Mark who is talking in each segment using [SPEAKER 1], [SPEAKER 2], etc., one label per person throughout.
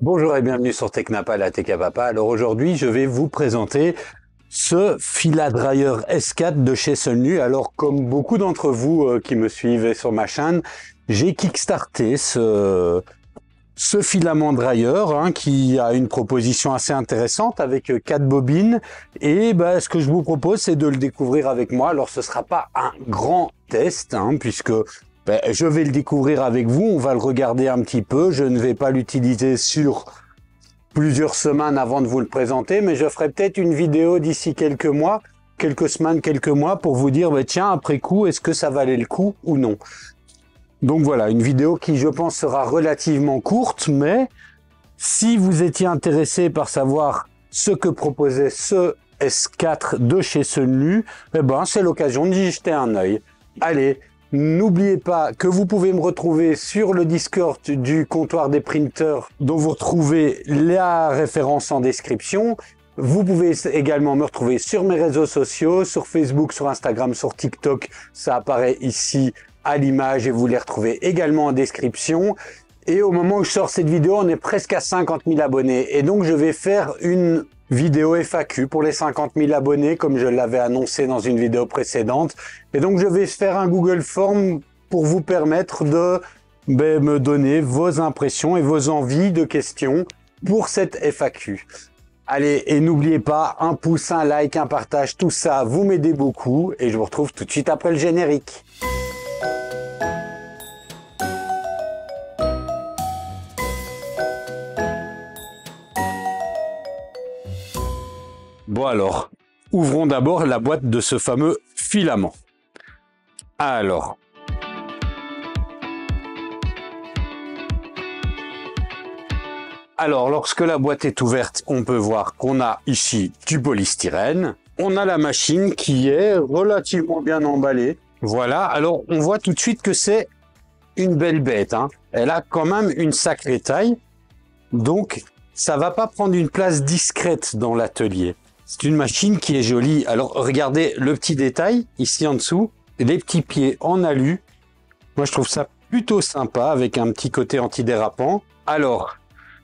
[SPEAKER 1] Bonjour et bienvenue sur Technapa, la Tech à Papa. Alors aujourd'hui, je vais vous présenter ce fil à dryer S4 de chez Sunlu. Alors comme beaucoup d'entre vous qui me suivent sur ma chaîne, j'ai kickstarté ce filament dryer qui a une proposition assez intéressante avec 4 bobines. Et ce que je vous propose, c'est de le découvrir avec moi. Alors ce sera pas un grand test puisque je vais le découvrir avec vous, on va le regarder un petit peu. Je ne vais pas l'utiliser sur plusieurs semaines avant de vous le présenter, mais je ferai peut-être une vidéo d'ici quelques mois, quelques semaines, quelques mois pour vous dire, tiens, après coup, est-ce que ça valait le coup ou non? Donc voilà, une vidéo qui, je pense, sera relativement courte, mais si vous étiez intéressé par savoir ce que proposait ce S4 de chez Sunlu, c'est l'occasion d'y jeter un œil. Allez, n'oubliez pas que vous pouvez me retrouver sur le Discord du comptoir des printers dont vous retrouvez la référence en description. Vous pouvez également me retrouver sur mes réseaux sociaux, sur Facebook, sur Instagram, sur TikTok. Ça apparaît ici à l'image et vous les retrouvez également en description. Et au moment où je sors cette vidéo, on est presque à 50 000 abonnés. Et donc je vais faire une vidéo FAQ pour les 50 000 abonnés, comme je l'avais annoncé dans une vidéo précédente. Et donc, je vais faire un Google Form pour vous permettre de me donner vos impressions et vos envies de questions pour cette FAQ. Allez, et n'oubliez pas, un pouce, un like, un partage, tout ça, vous m'aidez beaucoup. Et je vous retrouve tout de suite après le générique. Bon alors, ouvrons d'abord la boîte de ce fameux filament. Alors, lorsque la boîte est ouverte, on peut voir qu'on a ici du polystyrène. On a la machine qui est relativement bien emballée. Voilà, alors on voit tout de suite que c'est une belle bête. Elle a quand même une sacrée taille. Donc, ça va pas prendre une place discrète dans l'atelier. C'est une machine qui est jolie. Alors, regardez le petit détail ici en dessous. Les petits pieds en alu. Moi, je trouve ça plutôt sympa avec un petit côté antidérapant. Alors,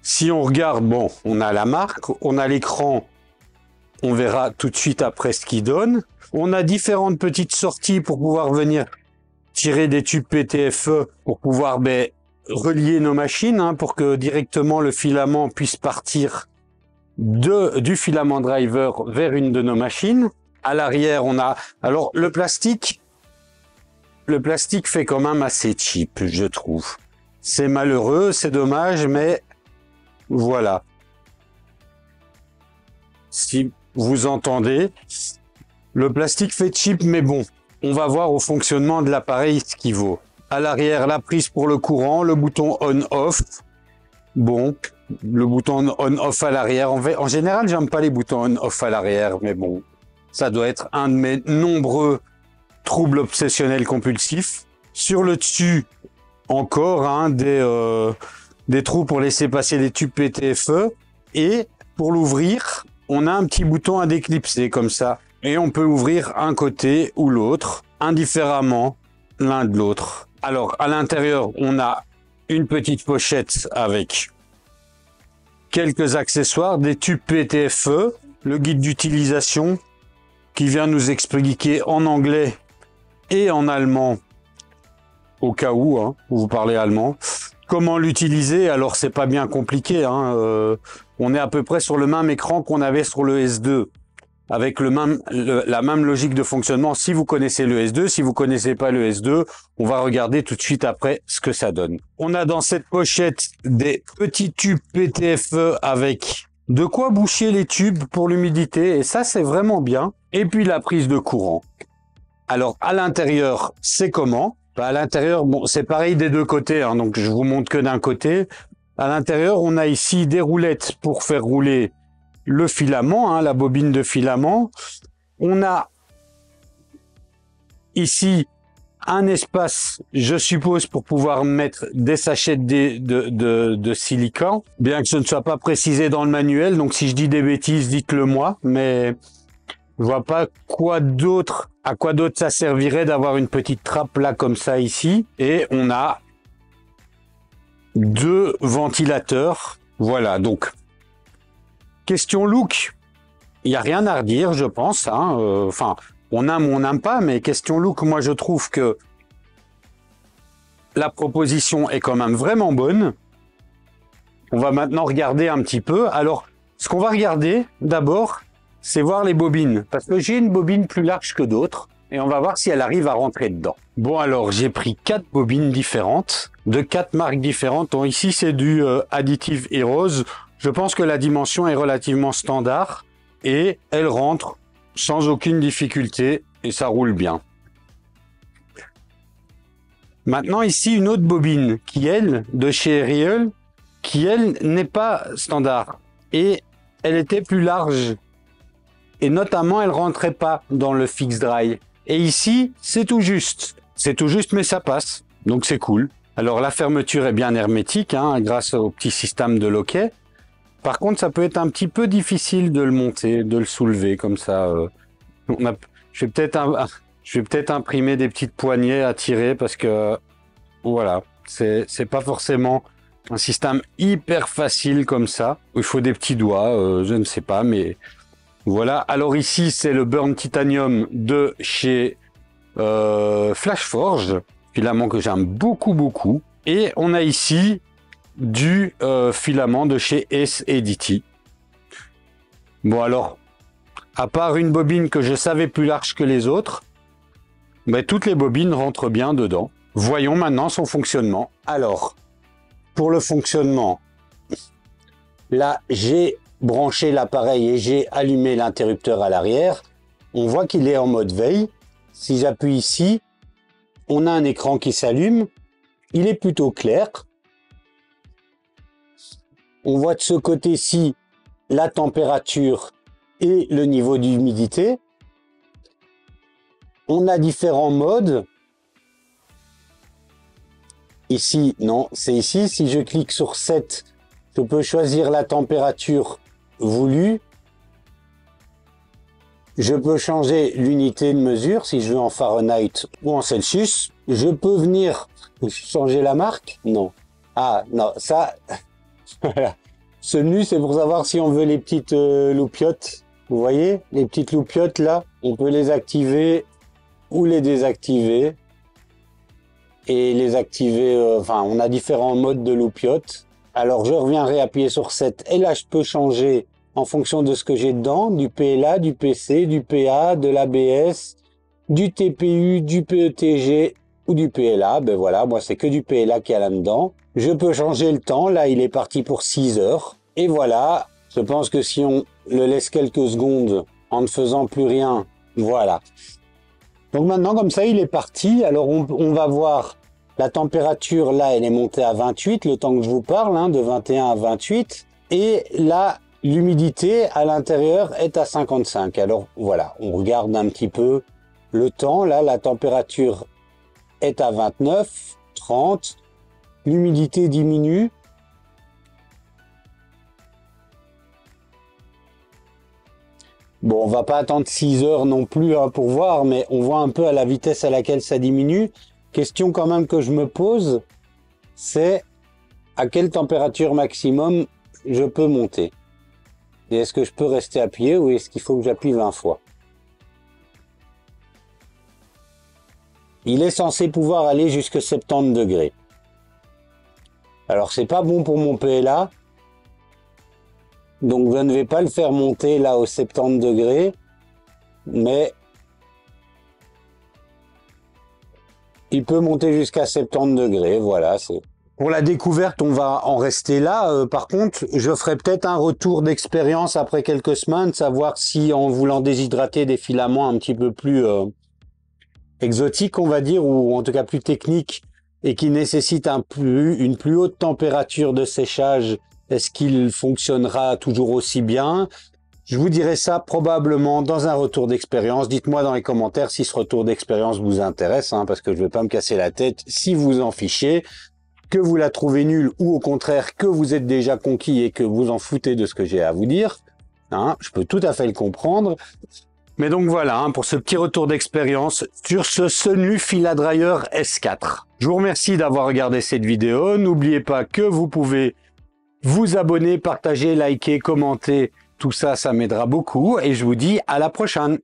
[SPEAKER 1] si on regarde, on a la marque, on a l'écran. On verra tout de suite après ce qu'il donne. On a différentes petites sorties pour pouvoir venir tirer des tubes PTFE pour pouvoir relier nos machines pour que directement le filament puisse partir du filament driver vers une de nos machines. À l'arrière, on a... Alors, le plastique fait quand même assez cheap, je trouve. C'est malheureux, c'est dommage, mais voilà. Si vous entendez, le plastique fait cheap, mais bon, on va voir au fonctionnement de l'appareil ce qu'il vaut. À l'arrière, la prise pour le courant, le bouton on-off. Bon, le bouton on-off à l'arrière. En général, j'aime pas les boutons on-off à l'arrière, mais bon, ça doit être un de mes nombreux troubles obsessionnels compulsifs. Sur le dessus, encore des trous pour laisser passer les tubes PTFE. Et pour l'ouvrir, on a un petit bouton à déclipser comme ça. Et on peut ouvrir un côté ou l'autre, indifféremment l'un de l'autre. Alors, à l'intérieur, on a une petite pochette avec quelques accessoires, des tubes PTFE, le guide d'utilisation qui vient nous expliquer en anglais et en allemand, au cas où vous parlez allemand, comment l'utiliser. Alors c'est pas bien compliqué, on est à peu près sur le même écran qu'on avait sur le S2, avec la même logique de fonctionnement. Si vous connaissez le S2, si vous connaissez pas le S2, on va regarder tout de suite après ce que ça donne. On a dans cette pochette des petits tubes PTFE avec de quoi boucher les tubes pour l'humidité, et ça c'est vraiment bien. Et puis la prise de courant. Alors à l'intérieur, c'est comment? À l'intérieur, c'est pareil des deux côtés, donc je vous montre que d'un côté. À l'intérieur, on a ici des roulettes pour faire rouler le filament, la bobine de filament. On a ici un espace, je suppose, pour pouvoir mettre des sachets de silicone, bien que ce ne soit pas précisé dans le manuel. Donc si je dis des bêtises, dites-le moi, mais je vois pas à quoi d'autre ça servirait d'avoir une petite trappe là comme ça ici. Et on a deux ventilateurs Voilà, donc, question look, il n'y a rien à redire, je pense. Hein. Enfin, on aime ou on n'aime pas, mais question look, moi je trouve que la proposition est quand même vraiment bonne. On va maintenant regarder un petit peu. Alors, ce qu'on va regarder d'abord, c'est voir les bobines. Parce que j'ai une bobine plus large que d'autres. Et on va voir si elle arrive à rentrer dedans. Bon, alors, j'ai pris 4 bobines différentes, de 4 marques différentes. Donc, ici, c'est du Additive Heroes. Je pense que la dimension est relativement standard. Et elle rentre sans aucune difficulté. Et ça roule bien. Maintenant, ici, une autre bobine qui, elle, de chez Real, qui, elle, n'est pas standard. Et elle était plus large. Et notamment, elle rentrait pas dans le fix dry. Et ici, c'est tout juste. C'est tout juste, mais ça passe. Donc, c'est cool. Alors, la fermeture est bien hermétique, hein, grâce au petit système de loquet. Par contre, ça peut être un petit peu difficile de le monter, de le soulever comme ça. Je vais peut-être imprimer des petites poignées à tirer parce que, voilà, c'est pas forcément un système hyper facile comme ça. Il faut des petits doigts, je ne sais pas, mais voilà. Alors ici, c'est le Burn Titanium de chez Flashforge, filament que j'aime beaucoup, beaucoup. Et on a ici du filament de chez Ace Edity. Bon alors, à part une bobine que je savais plus large que les autres, mais toutes les bobines rentrent bien dedans. Voyons maintenant son fonctionnement. Alors, pour le fonctionnement, là j'ai branché l'appareil et j'ai allumé l'interrupteur à l'arrière. On voit qu'il est en mode veille. Si j'appuie ici, on a un écran qui s'allume. Il est plutôt clair. On voit de ce côté-ci la température et le niveau d'humidité. On a différents modes. Ici, non, c'est ici. Si je clique sur 7, je peux choisir la température voulue. Je peux changer l'unité de mesure si je veux en Fahrenheit ou en Celsius. Je peux venir changer la marque. Non. Ah, non, ça... Voilà. Ce menu, c'est pour savoir si on veut les petites loupiottes. Vous voyez, les petites loupiottes là, on peut les activer ou les désactiver. Et les activer, enfin, on a différents modes de loupiottes. Alors, je reviens réappuyer sur 7. Et là, je peux changer en fonction de ce que j'ai dedans. Du PLA, du PC, du PA, de l'ABS, du TPU, du PETG ou du PLA. Ben voilà, moi, c'est que du PLA qu'il y a là-dedans. Je peux changer le temps. Là, il est parti pour 6 heures. Et voilà, je pense que si on le laisse quelques secondes en ne faisant plus rien, voilà. Donc maintenant, comme ça, il est parti. Alors, on va voir la température. Là, elle est montée à 28, le temps que je vous parle, hein, de 21 à 28. Et là, l'humidité à l'intérieur est à 55. Alors, voilà, on regarde un petit peu le temps. Là, la température est à 29, 30. L'humidité diminue. Bon, on va pas attendre 6 heures non plus hein, pour voir, mais on voit un peu à la vitesse à laquelle ça diminue. Question quand même que je me pose, c'est à quelle température maximum je peux monter. Et est-ce que je peux rester appuyé ou est-ce qu'il faut que j'appuie 20 fois? Il est censé pouvoir aller jusqu'à 70 degrés. Alors c'est pas bon pour mon PLA. Donc je ne vais pas le faire monter là aux 70 degrés. Mais il peut monter jusqu'à 70 degrés. Voilà. Pour la découverte, on va en rester là. Par contre, je ferai peut-être un retour d'expérience après quelques semaines, savoir si en voulant déshydrater des filaments un petit peu plus exotiques, on va dire, ou en tout cas plus techniques, et qui nécessite une plus haute température de séchage, est-ce qu'il fonctionnera toujours aussi bien? Je vous dirai ça probablement dans un retour d'expérience. Dites-moi dans les commentaires si ce retour d'expérience vous intéresse, hein, parce que je ne vais pas me casser la tête si vous en fichez, que vous la trouvez nulle ou au contraire que vous êtes déjà conquis et que vous en foutez de ce que j'ai à vous dire. Hein, je peux tout à fait le comprendre. Mais donc voilà, hein, pour ce petit retour d'expérience sur ce Sunlu Filadryer S4. Je vous remercie d'avoir regardé cette vidéo. N'oubliez pas que vous pouvez vous abonner, partager, liker, commenter. Tout ça, ça m'aidera beaucoup et je vous dis à la prochaine.